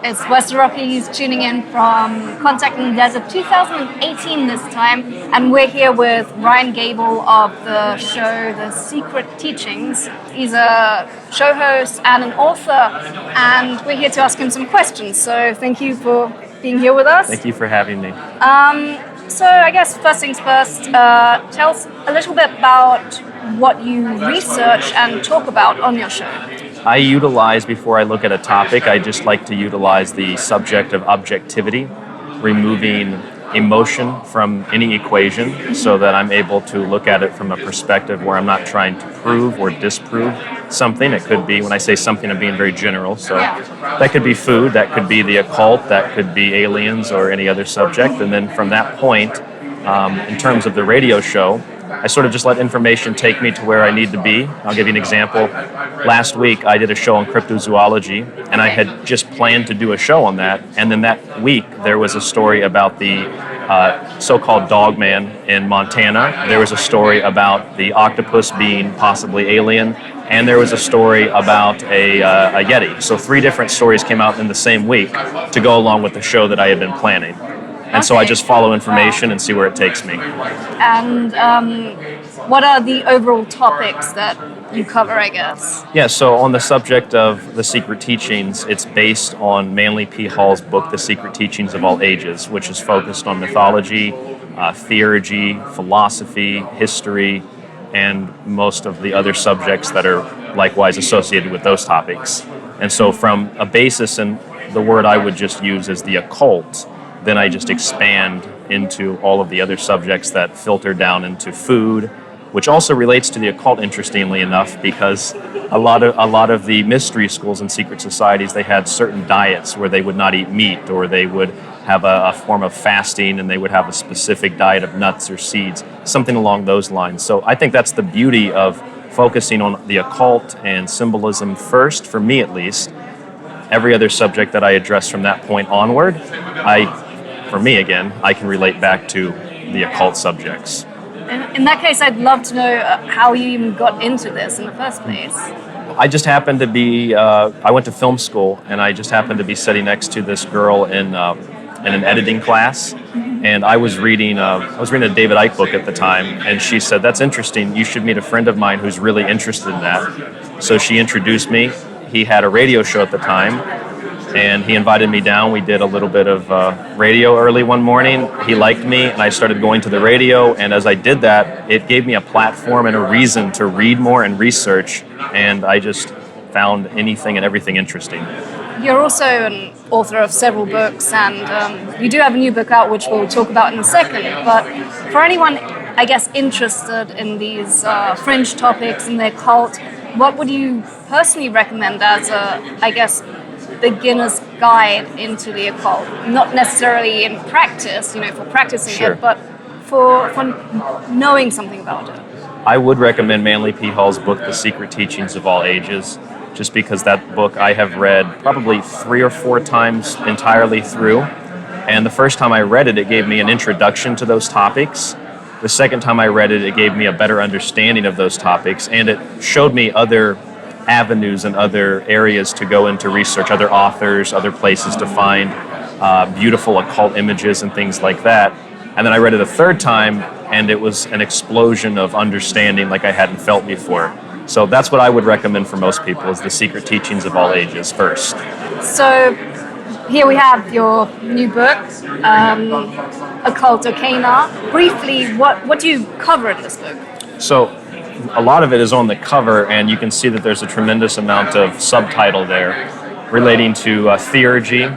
It's West Rockies tuning in from Contact in the Desert 2018 this time, and we're here with Ryan Gable of the show The Secret Teachings. He's a show host and an author, and we're here to ask him some questions. So thank you for being here with us. Thank you for having me. So I guess first things first, tell us a little bit about what you research and talk about on your show. I utilize, before I look at a topic, I just like to utilize the subject of objectivity, removing emotion from any equation so that I'm able to look at it from a perspective where I'm not trying to prove or disprove something. It could be, when I say something, I'm being very general. So that could be food, that could be the occult, that could be aliens or any other subject. And then from that point, in terms of the radio show, I sort of just let information take me to where I need to be. I'll give you an example. Last week, I did a show on cryptozoology, and I had just planned to do a show on that. And then that week, there was a story about the so-called dog man in Montana. There was a story about the octopus being possibly alien. And there was a story about a Yeti. So 3 different stories came out in the same week to go along with the show that I had been planning. And so I just follow information and see where it takes me. And what are the overall topics that you cover, I guess? Yeah, so on the subject of The Secret Teachings, it's based on Manly P. Hall's book, The Secret Teachings of All Ages, which is focused on mythology, theurgy, philosophy, history, and most of the other subjects that are likewise associated with those topics. And so from a basis, and the word I would just use is the occult, then I just expand into all of the other subjects that filter down into food, which also relates to the occult, interestingly enough, because a lot of the mystery schools and secret societies, they had certain diets where they would not eat meat, or they would have a form of fasting, and they would have a specific diet of nuts or seeds, something along those lines. So I think that's the beauty of focusing on the occult and symbolism first, for me at least. Every other subject that I address from that point onward, for me again, I can relate back to the occult subjects. In that case, I'd love to know how you even got into this in the first place. I just happened to be, I went to film school, and I just happened to be sitting next to this girl in an editing class, and I was reading a David Icke book at the time, and she said, "That's interesting, you should meet a friend of mine who's really interested in that." So she introduced me. He had a radio show at the time, and he invited me down. We did a little bit of radio early one morning. He liked me, and I started going to the radio, and as I did that, it gave me a platform and a reason to read more and research, and I just found anything and everything interesting. You're also an author of several books, and you do have a new book out, which we'll talk about in a second, but for anyone, I guess, interested in these fringe topics and the occult, what would you personally recommend as a, I guess, beginner's guide into the occult? Not necessarily in practice, for practicing it, but for knowing something about it. I would recommend Manly P. Hall's book, The Secret Teachings of All Ages, just because that book I have read probably 3 or 4 times entirely through. And the first time I read it, it gave me an introduction to those topics. The second time I read it, it gave me a better understanding of those topics, and it showed me other avenues and other areas to go into research, other authors, other places to find beautiful occult images and things like that. And then I read it a third time, and it was an explosion of understanding like I hadn't felt before. So that's what I would recommend for most people, is The Secret Teachings of All Ages first. So here we have your new book, Occult Arcana. Briefly, what do you cover in this book? So a lot of it is on the cover, and you can see that there's a tremendous amount of subtitle there relating to theurgy,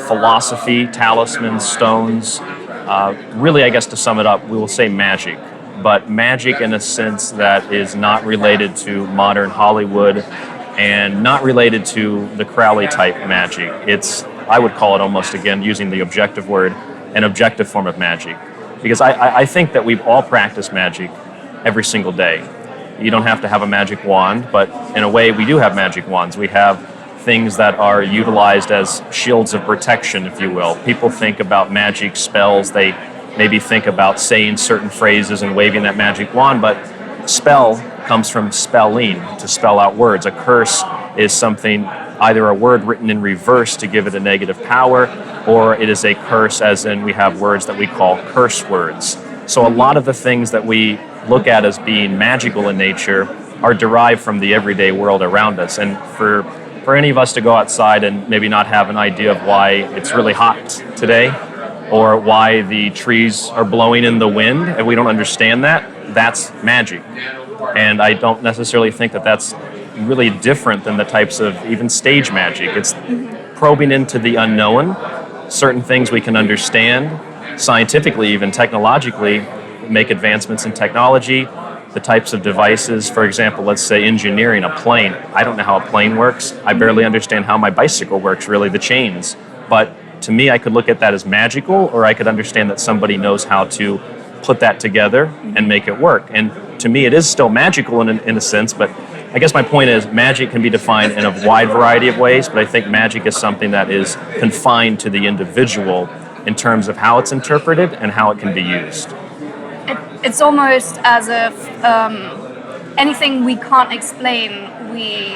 philosophy, talismans, stones. Really, I guess to sum it up, we will say magic. But magic in a sense that is not related to modern Hollywood and not related to the Crowley type magic. It's, I would call it almost, again, using the objective word, an objective form of magic. Because I think that we've all practiced magic every single day. You don't have to have a magic wand, but in a way we do have magic wands. We have things that are utilized as shields of protection, if you will. People think about magic spells, they maybe think about saying certain phrases and waving that magic wand, but spell comes from spelling, to spell out words. A curse is something either a word written in reverse to give it a negative power, or it is a curse, as in we have words that we call curse words. So a lot of the things that we look at as being magical in nature are derived from the everyday world around us. And for any of us to go outside and maybe not have an idea of why it's really hot today, or why the trees are blowing in the wind, and we don't understand that, that's magic. And I don't necessarily think that that's really different than the types of even stage magic. It's probing into the unknown. Certain things we can understand scientifically, even technologically, make advancements in technology. The types of devices, for example, let's say engineering a plane. I don't know how a plane works. I barely understand how my bicycle works, really, the chains. But to me, I could look at that as magical, or I could understand that somebody knows how to put that together and make it work. And to me, it is still magical in a sense, but I guess my point is magic can be defined in a wide variety of ways, but I think magic is something that is confined to the individual in terms of how it's interpreted and how it can be used. It's almost as if anything we can't explain, we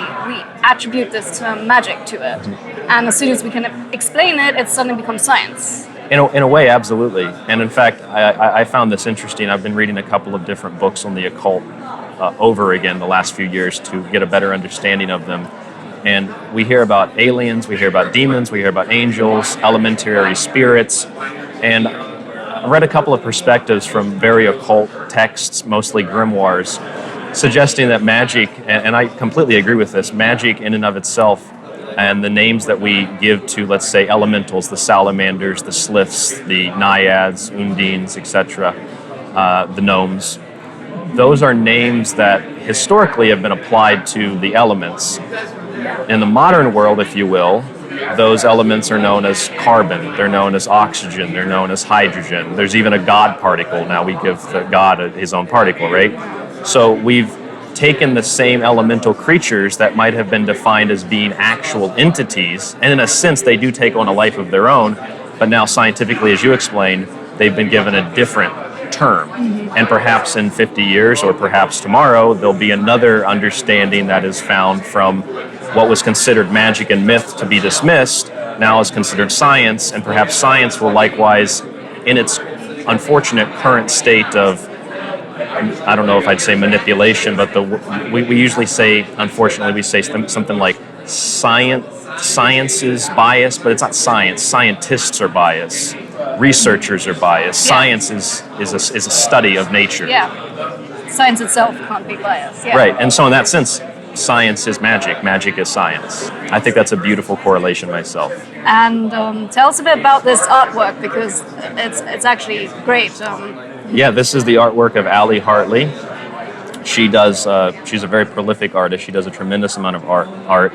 attribute this term magic to it. And as soon as we can explain it, it suddenly becomes science. In a way, absolutely. And in fact, I found this interesting. I've been reading a couple of different books on the occult over again the last few years to get a better understanding of them. And we hear about aliens, we hear about demons, we hear about angels, elementary spirits. And I read a couple of perspectives from very occult texts, mostly grimoires, suggesting that magic, and I completely agree with this, magic in and of itself, and the names that we give to, let's say, elementals, the salamanders, the sylphs, the naiads, undines, etc., the gnomes, those are names that historically have been applied to the elements. In the modern world, if you will, those elements are known as carbon, they're known as oxygen, they're known as hydrogen. There's even a God particle. Now we give God his own particle, right? So we've taken the same elemental creatures that might have been defined as being actual entities, and in a sense they do take on a life of their own, but now scientifically, as you explained, they've been given a different term. And perhaps in 50 years or perhaps tomorrow, there'll be another understanding that is found from what was considered magic and myth to be dismissed, now is considered science, and perhaps science will likewise, in its unfortunate current state of, I don't know if I'd say manipulation, but we usually say, unfortunately, we say something like science is biased, but it's not science. Scientists are biased. Researchers are biased. Yeah. Science is a study of nature. Yeah. Science itself can't be biased. Yeah. Right, and so in that sense, science is magic. Magic is science. I think that's a beautiful correlation myself. And tell us a bit about this artwork, because it's actually great. Yeah, this is the artwork of Allie Hartley. She does. She's a very prolific artist. She does a tremendous amount of art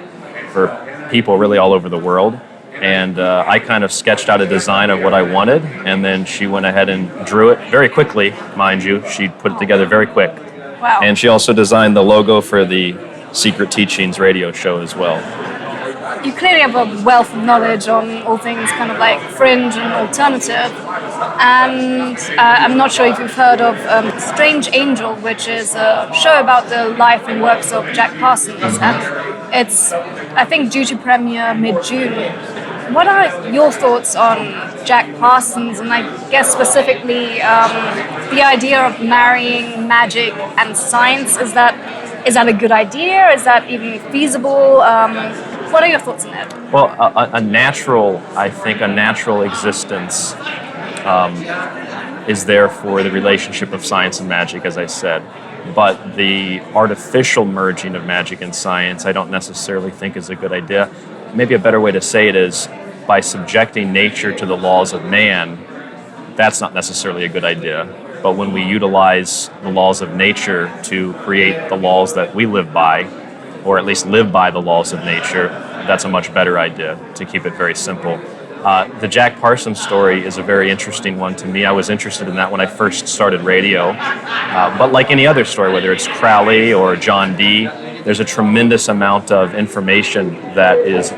for people really all over the world. And I kind of sketched out a design of what I wanted, and then she went ahead and drew it very quickly, mind you. She put it together very quick. Wow. And she also designed the logo for the Secret Teachings radio show as well. You clearly have a wealth of knowledge on all things kind of like fringe and alternative. And I'm not sure if you've heard of Strange Angel, which is a show about the life and works of Jack Parsons. And it's, I think, due to premiere mid-June. What are your thoughts on Jack Parsons, and I guess specifically the idea of marrying magic and science? Is that a good idea? Is that even feasible? What are your thoughts on that? Well, a natural existence is there for the relationship of science and magic, as I said. But the artificial merging of magic and science, I don't necessarily think is a good idea. Maybe a better way to say it is by subjecting nature to the laws of man, that's not necessarily a good idea. But when we utilize the laws of nature to create the laws that we live by, or at least live by the laws of nature, that's a much better idea, to keep it very simple. The Jack Parsons story is a very interesting one to me. I was interested in that when I first started radio. But like any other story, whether it's Crowley or John Dee, there's a tremendous amount of information that is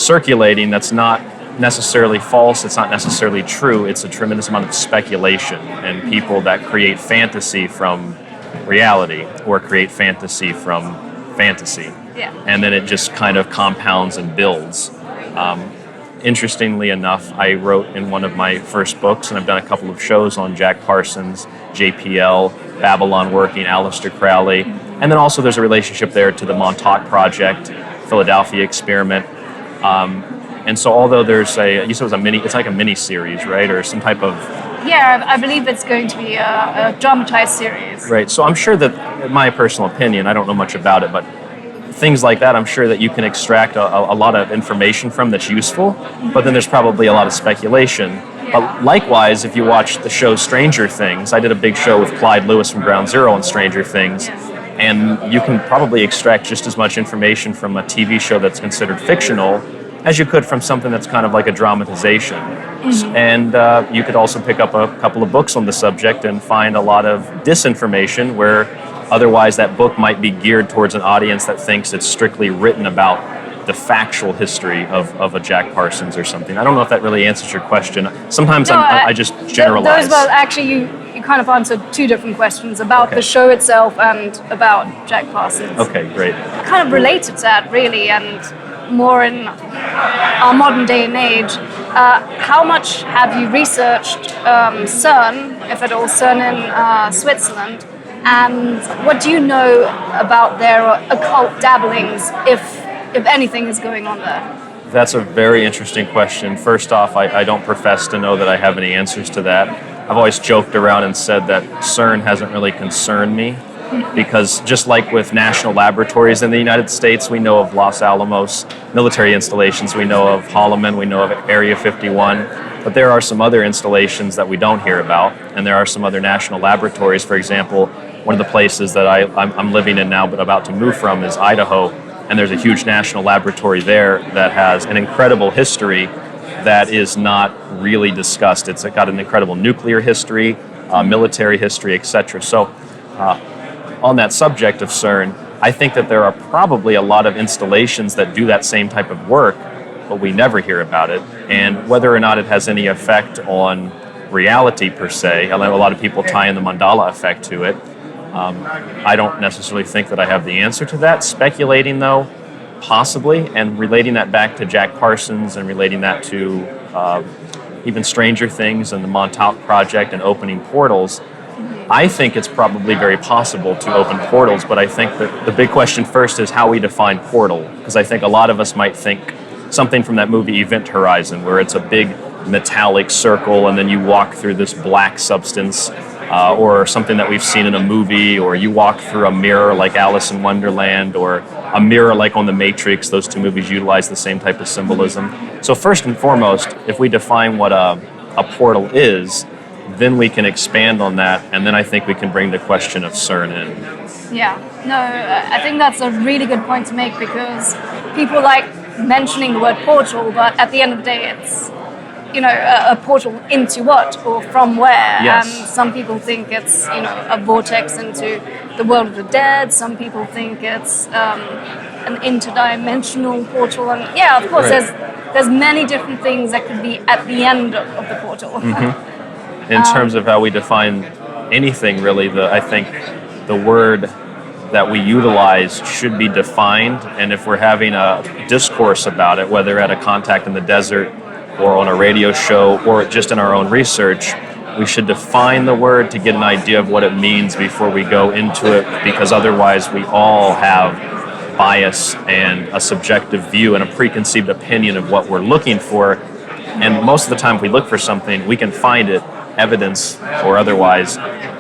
circulating that's not necessarily false, it's not necessarily true, it's a tremendous amount of speculation and people that create fantasy from reality or create fantasy from fantasy. Yeah. and then it just kind of compounds and builds. Interestingly enough, I wrote in one of my first books, and I've done a couple of shows on Jack Parsons, JPL, Babylon Working, Aleister Crowley, and then also there's a relationship there to the Montauk Project, Philadelphia Experiment. And so although there's you said it's like a mini series, right? Or some type of... Yeah, I believe it's going to be a dramatized series. Right, so I'm sure that, in my personal opinion, I don't know much about it, but things like that, I'm sure that you can extract a lot of information from that's useful, but then there's probably a lot of speculation. Yeah. But likewise, if you watch the show Stranger Things, I did a big show with Clyde Lewis from Ground Zero on Stranger Things, and you can probably extract just as much information from a TV show that's considered fictional as you could from something that's kind of like a dramatization. And you could also pick up a couple of books on the subject and find a lot of disinformation where otherwise that book might be geared towards an audience that thinks it's strictly written about the factual history of a Jack Parsons or something. I don't know if that really answers your question. Sometimes I just generalize. Those were actually, you kind of answered two different questions about the show itself and about Jack Parsons. Okay, great. Kind of related to that, really, and more in our modern day and age. How much have you researched CERN, if at all, CERN in Switzerland, and what do you know about their occult dabblings, if anything is going on there? That's a very interesting question. First off, I don't profess to know that I have any answers to that. I've always joked around and said that CERN hasn't really concerned me, because just like with national laboratories in the United States, we know of Los Alamos military installations, we know of Holloman, we know of Area 51, but there are some other installations that we don't hear about, and there are some other national laboratories. For example, one of the places that I'm living in now but about to move from is Idaho, and there's a huge national laboratory there that has an incredible history that is not really discussed. It's got an incredible nuclear history, military history, etc. So on that subject of CERN, I think that there are probably a lot of installations that do that same type of work, but we never hear about it. And whether or not it has any effect on reality per se, I know a lot of people tie in the Mandela effect to it. I don't necessarily think that I have the answer to that. Speculating, though, possibly, and relating that back to Jack Parsons and relating that to even Stranger Things and the Montauk Project and opening portals, I think it's probably very possible to open portals, but I think that the big question first is how we define portal, because I think a lot of us might think something from that movie Event Horizon, where it's a big metallic circle and then you walk through this black substance, or something that we've seen in a movie, or you walk through a mirror like Alice in Wonderland, or a mirror like on The Matrix. Those two movies utilize the same type of symbolism. So first and foremost, if we define what a portal is, then we can expand on that, and then I think we can bring the question of CERN in. Yeah, no, I think that's a really good point to make, because people like mentioning the word portal, but at the end of the day, it's, you know, a portal into what or from where? Yes. And some people think it's, you know, a vortex into the world of the dead. Some people think it's an interdimensional portal, and yeah, of course, right. there's many different things that could be at the end of the portal. Mm-hmm. In terms of how we define anything, really, I think the word that we utilize should be defined, and if we're having a discourse about it, whether at a contact in the desert or on a radio show or just in our own research, we should define the word to get an idea of what it means before we go into it, because otherwise we all have bias and a subjective view and a preconceived opinion of what we're looking for, and most of the time if we look for something, we can find it, evidence or otherwise,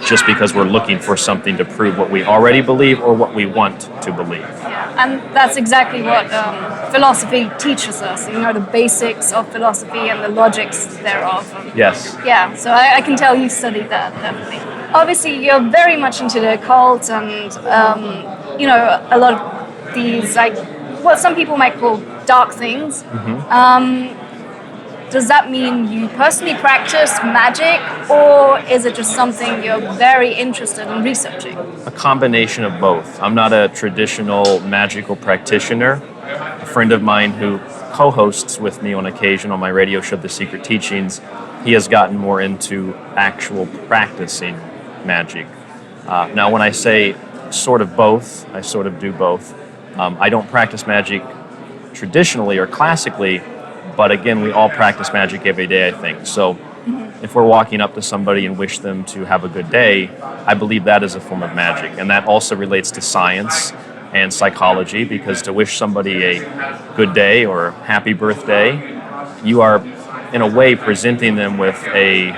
just because we're looking for something to prove what we already believe or what we want to believe. Yeah, and that's exactly what philosophy teaches us, you know, the basics of philosophy and the logics thereof. Yes. Yeah, so I can tell you studied that, definitely. Obviously, you're very much into the occult and, you know, a lot of these, like, what some people might call dark things. Mm-hmm. Does that mean you personally practice magic, or is it just something you're very interested in researching? A combination of both. I'm not a traditional magical practitioner. A friend of mine who co-hosts with me on occasion on my radio show, The Secret Teachings, he has gotten more into actual practicing magic. Now, when I say sort of both, I sort of do both. I don't practice magic traditionally or classically, but again, we all practice magic every day, I think. So if we're walking up to somebody and wish them to have a good day, I believe that is a form of magic. And that also relates to science and psychology, because to wish somebody a good day or happy birthday, you are, in a way, presenting them with a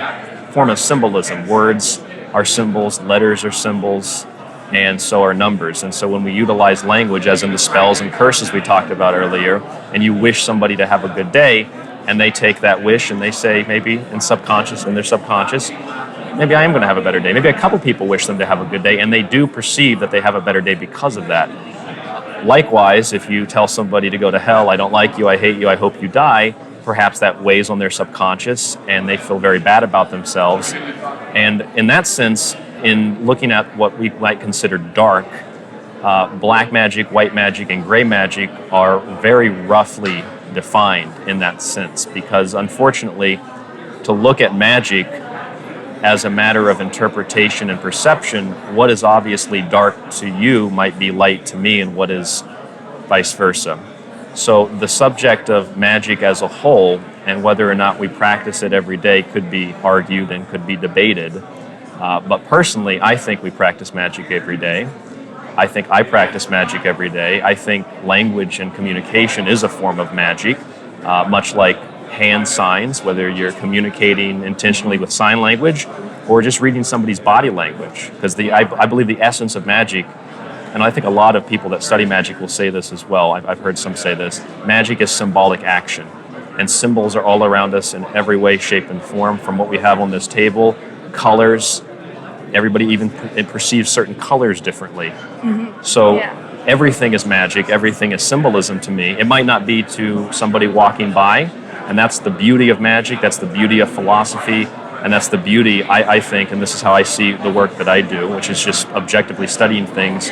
form of symbolism. Words are symbols, letters are symbols, and so are numbers. And so when we utilize language, as in the spells and curses we talked about earlier, and you wish somebody to have a good day, and they take that wish and they say, maybe in their subconscious, maybe I am going to have a better day. Maybe a couple people wish them to have a good day, and they do perceive that they have a better day because of that. Likewise, if you tell somebody to go to hell, I don't like you, I hate you, I hope you die, perhaps that weighs on their subconscious and they feel very bad about themselves. And in that sense, in looking at what we might consider dark, black magic, white magic, and gray magic are very roughly defined in that sense, because unfortunately, to look at magic as a matter of interpretation and perception, what is obviously dark to you might be light to me, and what is vice versa. So the subject of magic as a whole, and whether or not we practice it every day, could be argued and could be debated. But personally, I think we practice magic every day. I think I practice magic every day. I think language and communication is a form of magic, much like hand signs, whether you're communicating intentionally with sign language or just reading somebody's body language. Because I believe the essence of magic, and I think a lot of people that study magic will say this as well, I've heard some say this, magic is symbolic action. And symbols are all around us in every way, shape, and form, from what we have on this table, colors. Everybody even perceives certain colors differently. So everything is magic, everything is symbolism to me. It might not be to somebody walking by, and that's the beauty of magic, that's the beauty of philosophy, and that's the beauty, I think, and this is how I see the work that I do, which is just objectively studying things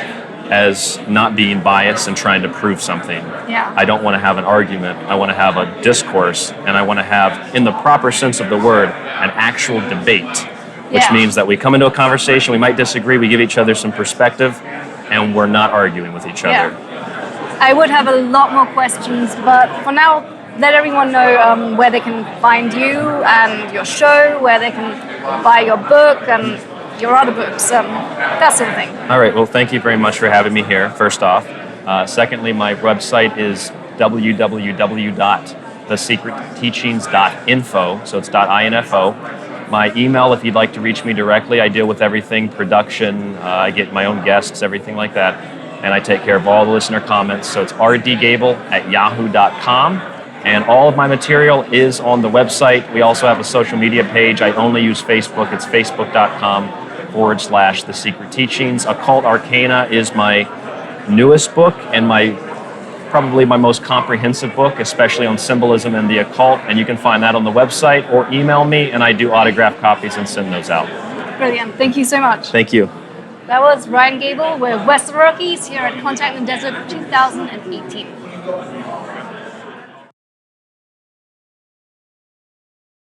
as not being biased and trying to prove something. I don't want to have an argument, I want to have a discourse, and I want to have, in the proper sense of the word, an actual debate, which means that we come into a conversation, we might disagree, we give each other some perspective, and we're not arguing with each other. I would have a lot more questions, but for now, let everyone know where they can find you and your show, where they can buy your book and your other books, that sort of thing. All right, well, thank you very much for having me here, first off. Secondly, my website is www.thesecretteachings.info, so it's .info. My email, if you'd like to reach me directly, I deal with everything, production, I get my own guests, everything like that, and I take care of all the listener comments, so it's rdgable@yahoo.com. And all of my material is on the website. We also have a social media page. I only use Facebook. It's facebook.com/The Secret Teachings. Occult Arcana is my newest book and probably my most comprehensive book, especially on symbolism and the occult. And you can find that on the website or email me, and I do autographed copies and send those out. Brilliant. Thank you so much. Thank you. That was Ryan Gable with West of the Rockies here at Contact in the Desert 2018.